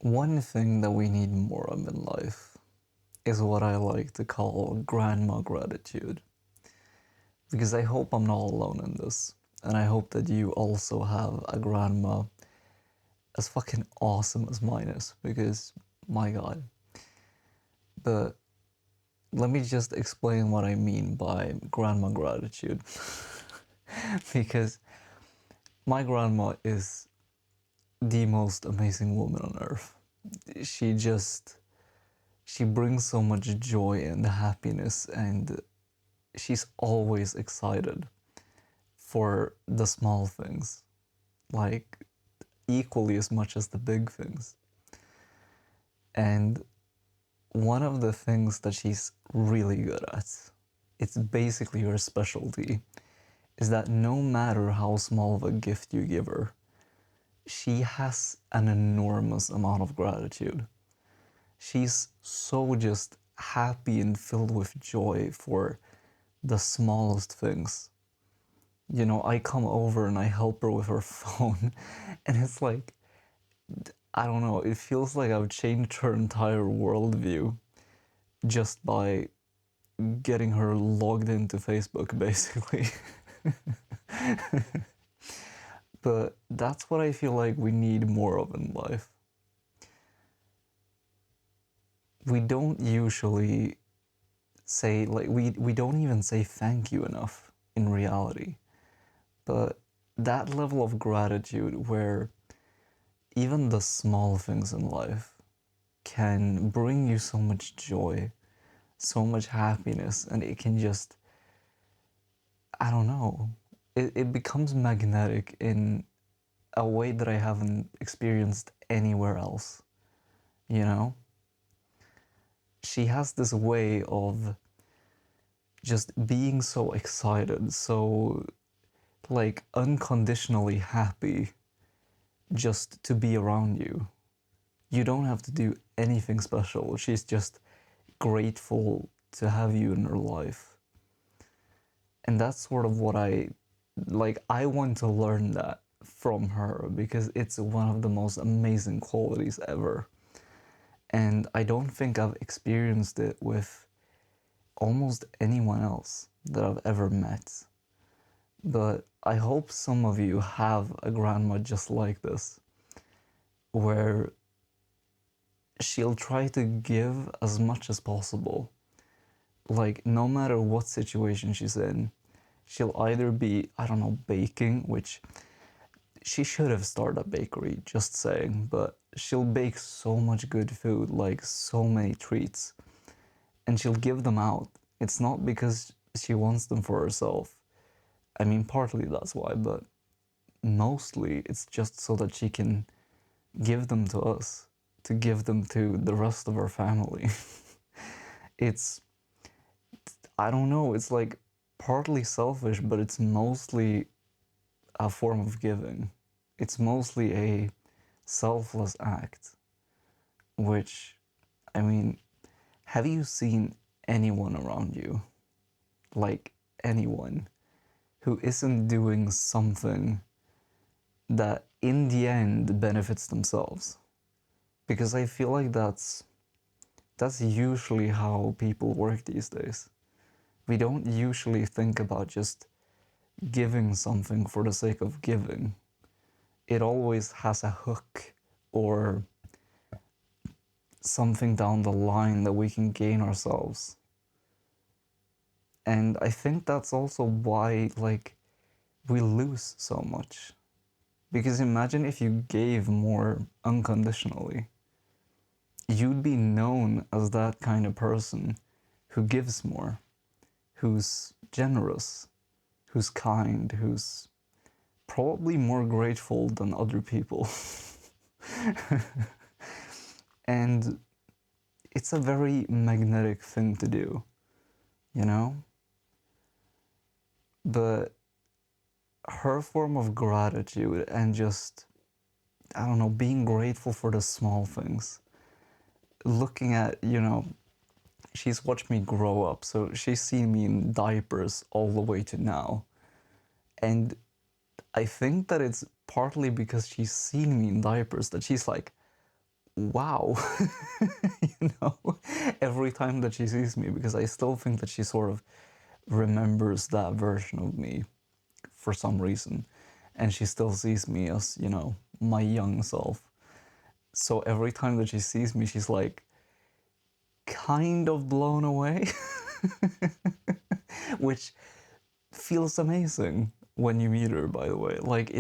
One thing that we need more of in life is what I like to call grandma gratitude. Because I hope I'm not alone in this. And I hope that you also have a grandma as fucking awesome as mine is. Because, my god. But let me just explain what I mean by grandma gratitude. Because my grandma is the most amazing woman on earth. She just she brings so much joy and happiness, and she's always excited for the small things, like equally as much as the big things. And one of the things that she's really good at, it's basically her specialty, is that no matter how small of a gift you give her, she has an enormous amount of gratitude. She's so just happy and filled with joy for the smallest things. You know, I come over and I help her with her phone, and it's like, I don't know, it feels like I've changed her entire worldview just by getting her logged into Facebook, basically. But that's what I feel like we need more of in life. We don't usually say, like, we don't even say thank you enough in reality. But that level of gratitude where even the small things in life can bring you so much joy, so much happiness, and it can just, I don't know, it becomes magnetic in a way that I haven't experienced anywhere else, you know? She has this way of just being so excited, so like unconditionally happy just to be around you. You don't have to do anything special. She's just grateful to have you in her life. And that's sort of what I want to learn that from her because it's one of the most amazing qualities ever. And I don't think I've experienced it with almost anyone else that I've ever met. But I hope some of you have a grandma just like this, where she'll try to give as much as possible. Like, no matter what situation she's in, she'll either be, I don't know, baking, which she should have started a bakery, just saying, but she'll bake so much good food, like so many treats, and she'll give them out. It's not because she wants them for herself. I mean, partly that's why, but mostly it's just so that she can give them to us, to give them to the rest of our family. It's, I don't know, it's like partly selfish, but it's mostly a form of giving. It's mostly a selfless act, which, I mean, have you seen anyone around you, like anyone, who isn't doing something that in the end benefits themselves? Because I feel like that's usually how people work these days. We don't usually think about just giving something for the sake of giving. It always has a hook or something down the line that we can gain ourselves. And I think that's also why, like, we lose so much. Because imagine if you gave more unconditionally. You'd be known as that kind of person who gives more, who's generous, who's kind, who's probably more grateful than other people. And it's a very magnetic thing to do, you know? But her form of gratitude and just, I don't know, being grateful for the small things. Looking at, she's watched me grow up, so she's seen me in diapers all the way to now. And I think that it's partly because she's seen me in diapers that she's like, wow, every time that she sees me, because I still think that she sort of remembers that version of me for some reason. And she still sees me as, my young self. So every time that she sees me, she's like kind of blown away, which feels amazing when you meet her, by the way. Like,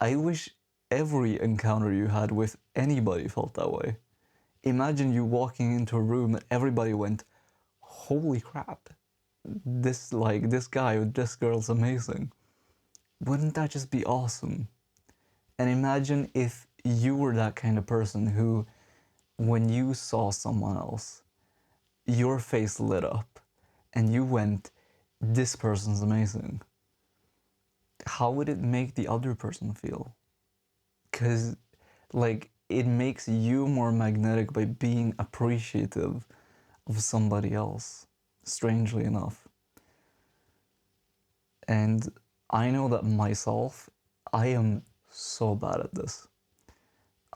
I wish every encounter you had with anybody felt that way. Imagine you walking into a room and everybody went, holy crap, this guy or this girl's amazing. Wouldn't that just be awesome? And imagine if you were that kind of person who, when you saw someone else, your face lit up and you went, this person's amazing. How would it make the other person feel? Because, like, it makes you more magnetic by being appreciative of somebody else, strangely enough. And I know that myself, I am so bad at this.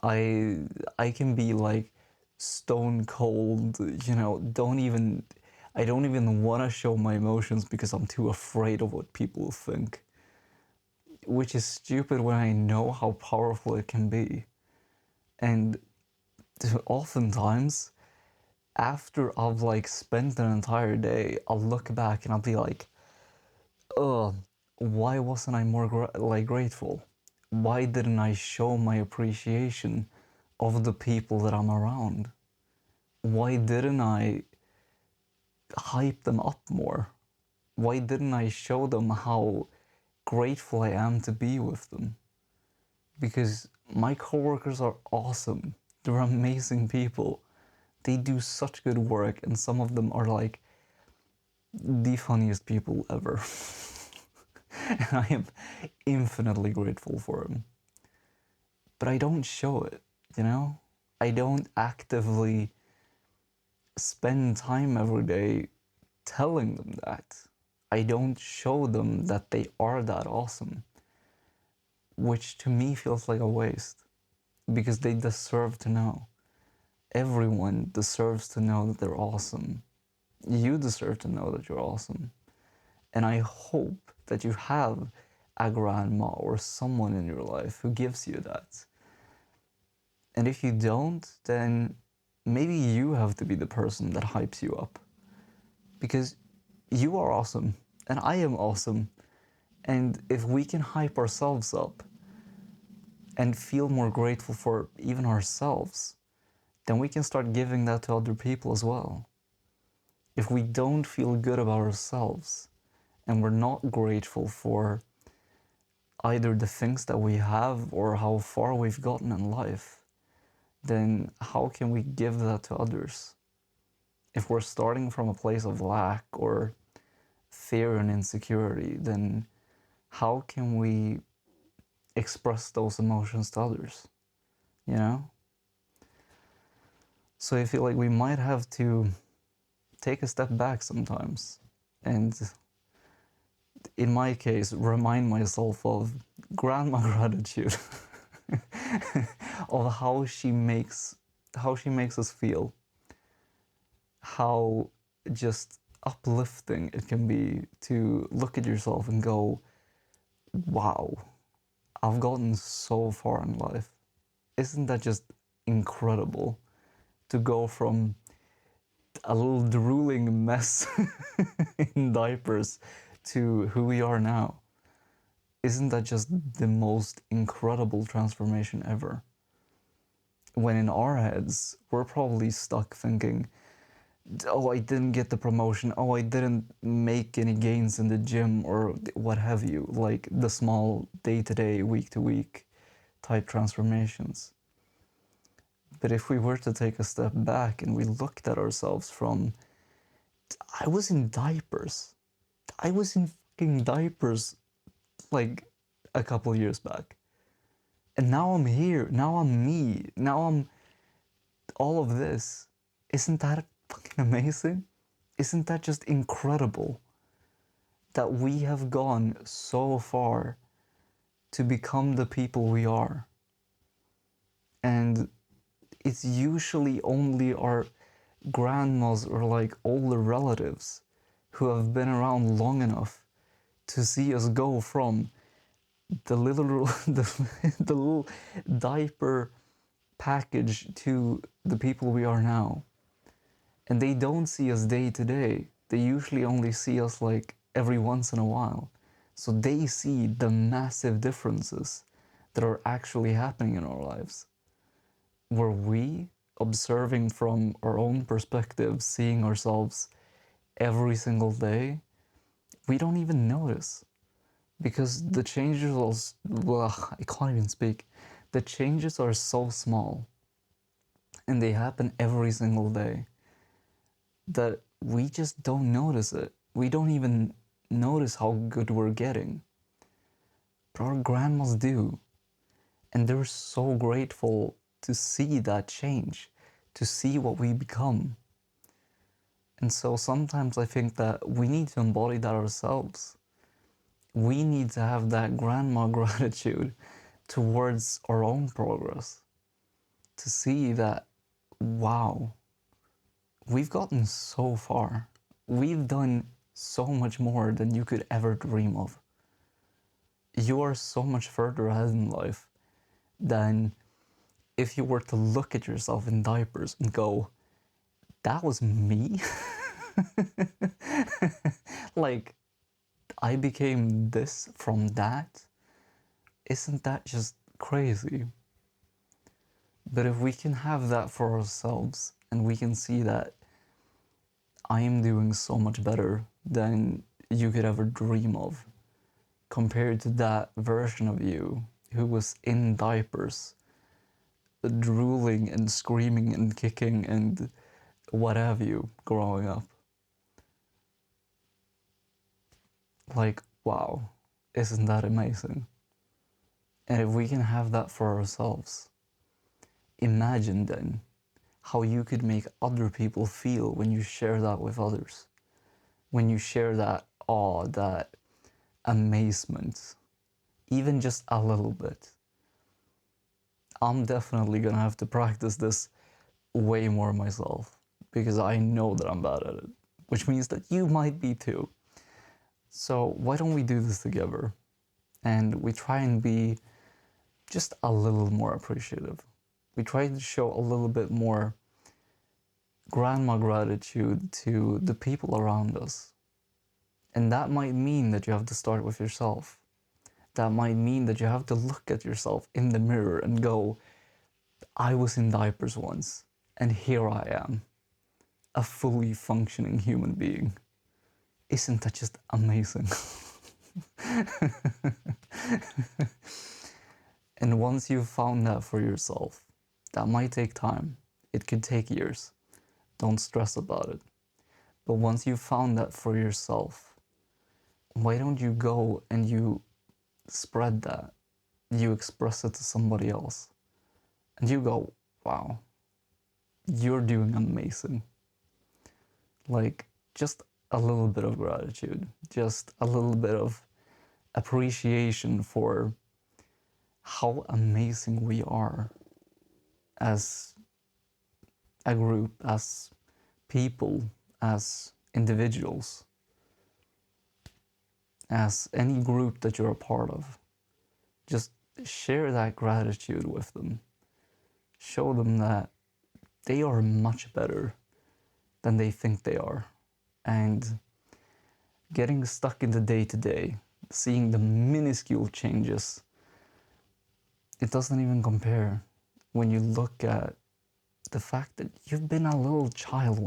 I can be like stone cold, I don't even want to show my emotions because I'm too afraid of what people think. Which is stupid when I know how powerful it can be. And oftentimes, after I've like spent an entire day, I'll look back and I'll be like, ugh, why wasn't I more grateful? Why didn't I show my appreciation of the people that I'm around? Why didn't I hype them up more? Why didn't I show them how grateful I am to be with them? Because my coworkers are awesome. They're amazing people. They do such good work, and some of them are like the funniest people ever. And I am infinitely grateful for them. But I don't show it, I don't actively spend time every day telling them that. I don't show them that they are that awesome, which to me feels like a waste because they deserve to know. Everyone deserves to know that they're awesome. You deserve to know that you're awesome. And I hope that you have a grandma or someone in your life who gives you that. And if you don't, then maybe you have to be the person that hypes you up. Because you are awesome, and I am awesome. And if we can hype ourselves up and feel more grateful for even ourselves, then we can start giving that to other people as well. If we don't feel good about ourselves and we're not grateful for either the things that we have or how far we've gotten in life, then how can we give that to others? If we're starting from a place of lack or fear and insecurity, then how can we express those emotions to others? You know? So I feel like we might have to take a step back sometimes and, in my case, remind myself of grandma gratitude of how she makes us feel, how just uplifting it can be to look at yourself and go, wow, I've gotten so far in life. Isn't that just incredible to go from a little drooling mess in diapers to who we are now? Isn't that just the most incredible transformation ever? When in our heads, we're probably stuck thinking, oh, I didn't get the promotion, oh, I didn't make any gains in the gym, or what have you, like the small day-to-day, week-to-week type transformations. But if we were to take a step back and we looked at ourselves from, I was in diapers. I was in fucking diapers like a couple years back. And now I'm here. Now I'm me. Now I'm all of this. Isn't that fucking amazing? Isn't that just incredible? That we have gone so far to become the people we are. And it's usually only our grandmas or like older relatives who have been around long enough to see us go from the little the little diaper package to the people we are now. And they don't see us day to day. They usually only see us like every once in a while. So they see the massive differences that are actually happening in our lives. Were we observing from our own perspective, seeing ourselves every single day, we don't even notice because the changes are, well, I can't even speak. The changes are so small and they happen every single day that we just don't notice it. We don't even notice how good we're getting. But our grandmas do. And they're so grateful to see that change, to see what we become. And so sometimes I think that we need to embody that ourselves. We need to have that grandma gratitude towards our own progress. To see that, wow, we've gotten so far. We've done so much more than you could ever dream of. You are so much further ahead in life than if you were to look at yourself in diapers and go, that was me? Like, I became this from that? Isn't that just crazy? But if we can have that for ourselves and we can see that I am doing so much better than you could ever dream of compared to that version of you who was in diapers, drooling and screaming and kicking and what have you growing up. Like, wow, isn't that amazing? And if we can have that for ourselves, imagine then how you could make other people feel when you share that with others. When you share that awe, that amazement, even just a little bit. I'm definitely gonna have to practice this way more myself because I know that I'm bad at it, which means that you might be too. So why don't we do this together and we try and be just a little more appreciative. We try to show a little bit more grandma gratitude to the people around us. And that might mean that you have to start with yourself. That might mean that you have to look at yourself in the mirror and go, I was in diapers once, and here I am, a fully functioning human being. Isn't that just amazing? And once you've found that for yourself, that might take time. It could take years. Don't stress about it. But once you've found that for yourself, why don't you go and you spread that? You express it to somebody else. And you go, wow, you're doing amazing. Like, just a little bit of gratitude, just a little bit of appreciation for how amazing we are as a group, as people, as individuals, as any group that you're a part of. Just share that gratitude with them. Show them that they are much better than they think they are. And getting stuck in the day to day, seeing the minuscule changes, it doesn't even compare when you look at the fact that you've been a little child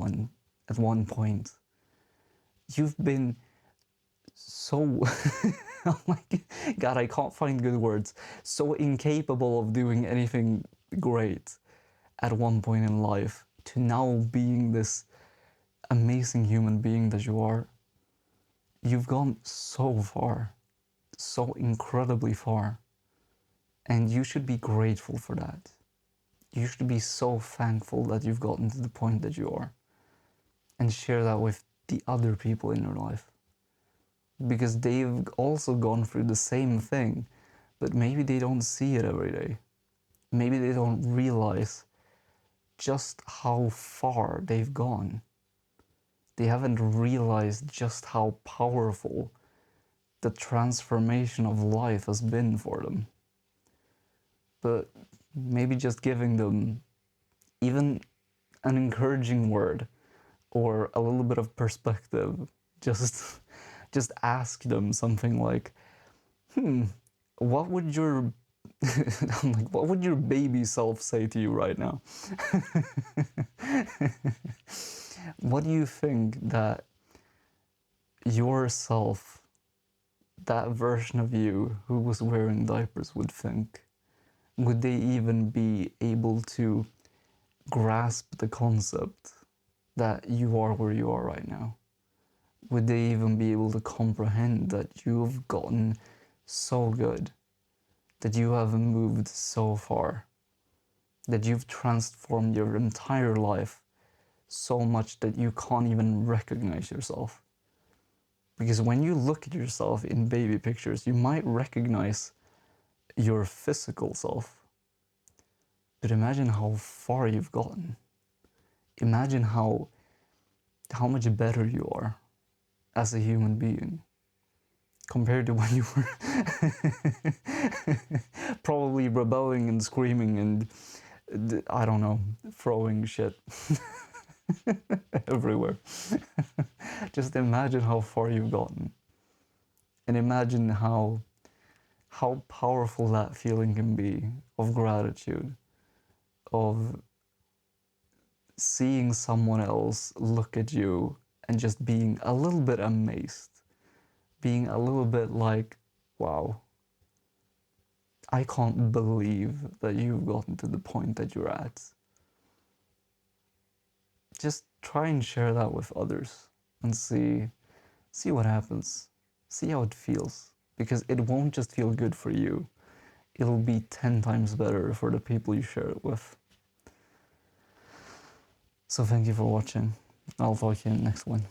at one point. You've been so, oh my God, I can't find good words, so incapable of doing anything great at one point in life to now being this amazing human being that you are. You've gone so far, so incredibly far, and you should be grateful for that. You should be so thankful that you've gotten to the point that you are, and share that with the other people in your life. Because they've also gone through the same thing, but maybe they don't see it every day. Maybe they don't realize just how far they've gone. They haven't realized just how powerful the transformation of life has been for them. But maybe just giving them even an encouraging word or a little bit of perspective, just ask them something like, what would your I'm like, what would your baby self say to you right now? What do you think that yourself, that version of you who was wearing diapers, would think? Would they even be able to grasp the concept that you are where you are right now? Would they even be able to comprehend that you've gotten so good, that you have moved so far, that you've transformed your entire life so much that you can't even recognize yourself? Because when you look at yourself in baby pictures, you might recognize your physical self. But imagine how far you've gotten. Imagine how much better you are as a human being compared to when you were probably rebelling and screaming and, I don't know, throwing shit everywhere. Just imagine how far you've gotten. And imagine how powerful that feeling can be of gratitude, of seeing someone else look at you and just being a little bit amazed, being a little bit like, wow, I can't believe that you've gotten to the point that you're at. Just try and share that with others and see what happens. See how it feels. Because it won't just feel good for you. It'll be 10 times better for the people you share it with. So thank you for watching. I'll talk to you in the next one.